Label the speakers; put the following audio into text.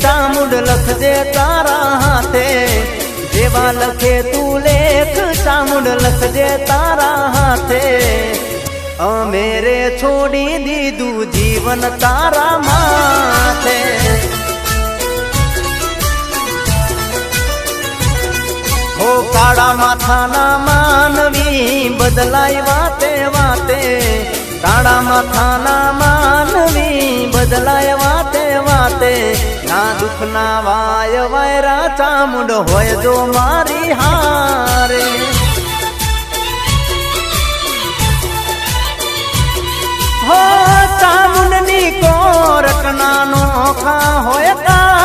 Speaker 1: ચામુંડ લખજે તારા હાથે, જેવા લખે તું લેખ ચામુંડ લખજે તારા હાથે। અમે રે છોડી દીધું જીવન તારા માથે। હો કાળા માથાના માનવી બદલાય વાતે વાતે, કાળા માથાના માનવી બદલાય વાતે વાતે। ના દુઃખ ના વાય વાયરા ચામુંડ હોય જો મારી હારે। હો ચામુંડ ની કોરટ ના નોખા હોય કા